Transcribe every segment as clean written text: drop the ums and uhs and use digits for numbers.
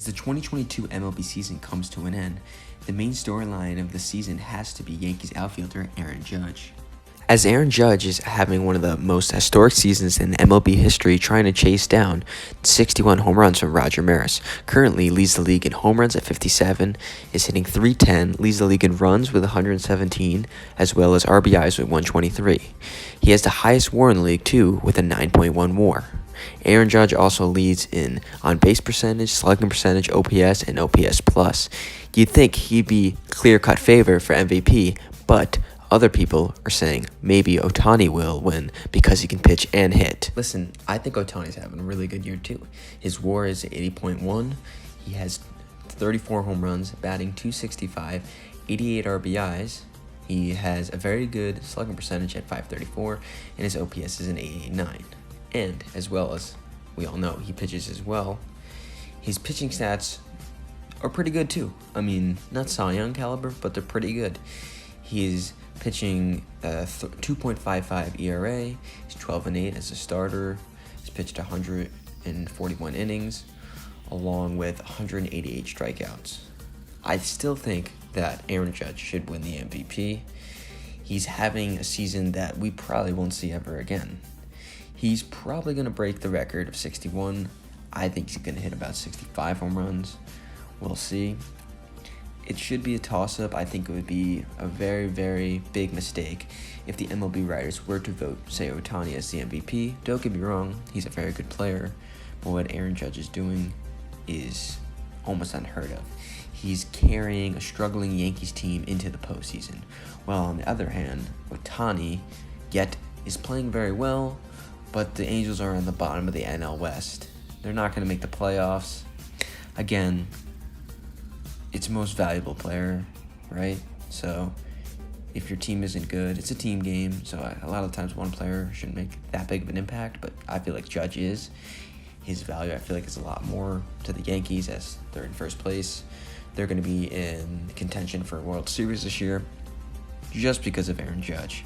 As the 2022 MLB season comes to an end, the main storyline of the season has to be Yankees outfielder Aaron Judge. As Aaron Judge is having one of the most historic seasons in MLB history, trying to chase down 61 home runs from Roger Maris. Currently leads the league in home runs at 57, is hitting .310, leads the league in runs with 117, as well as RBIs with 123. He has the highest WAR in the league too, with a 9.1 WAR. Aaron Judge also leads in on-base percentage, slugging percentage, OPS, and OPS+. You'd think he'd be clear-cut favorite for MVP, but other people are saying maybe Ohtani will win because he can pitch and hit. Listen, I think Ohtani's having a really good year too. His WAR is 80.1. He has 34 home runs, batting .265, 88 RBIs. He has a very good slugging percentage at .534, and his OPS is an 889. And as well as we all know, he pitches as well. His pitching stats are pretty good too. I mean, not Cy Young caliber, but they're pretty good. He's pitching 2.55 ERA. He's 12-8 as a starter. He's pitched 141 innings, along with 188 strikeouts. I still think that Aaron Judge should win the MVP. He's having a season that we probably won't see ever again. He's probably going to break the record of 61. I think he's going to hit about 65 home runs. We'll see. It should be a toss-up. I think it would be a very, very big mistake if the MLB writers were to vote, say, Ohtani as the MVP. Don't get me wrong, he's a very good player, but what Aaron Judge is doing is almost unheard of. He's carrying a struggling Yankees team into the postseason, while on the other hand, Ohtani yet is playing very well, but the Angels are on the bottom of the NL West. They're not going to make the playoffs. Again, it's most valuable player, right? So if your team isn't good, it's a team game. So a lot of times one player shouldn't make that big of an impact, but I feel like Judge is. His value, I feel like, is a lot more to the Yankees as they're in first place. They're going to be in contention for a World Series this year just because of Aaron Judge.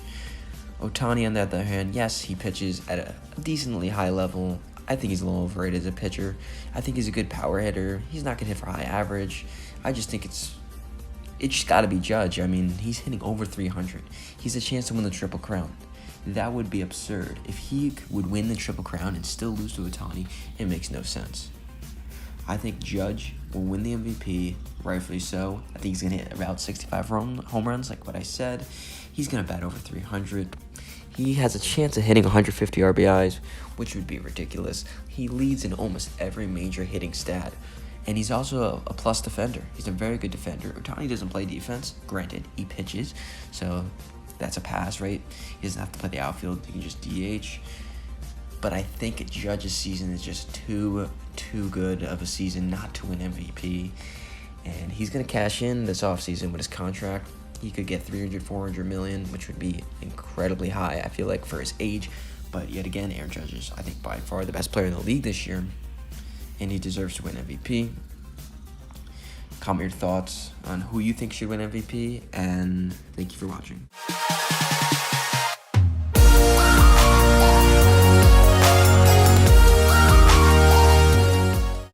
Ohtani, on the other hand, yes, he pitches at a decently high level. I think he's a little overrated as a pitcher. I think he's a good power hitter. He's not going to hit for high average. I just think it's just got to be Judge. I mean, he's hitting over 300. He's a chance to win the Triple Crown. That would be absurd. If he would win the Triple Crown and still lose to Ohtani, it makes no sense. I think Judge will win the MVP, rightfully so. I think he's going to hit about 65 home runs, like what I said. He's going to bat over 300. He has a chance of hitting 150 RBIs, which would be ridiculous. He leads in almost every major hitting stat. And he's also a plus defender. He's a very good defender. Ohtani doesn't play defense. Granted, he pitches, so that's a pass, right? He doesn't have to play the outfield. He can just DH. But I think Judge's season is just too good of a season not to win MVP. And he's going to cash in this offseason with his contract. He could get 300, 400 million, which would be incredibly high, I feel like, for his age. But yet again, Aaron Judge is, I think, by far the best player in the league this year, and he deserves to win MVP. Comment your thoughts on who you think should win MVP, and thank you for watching.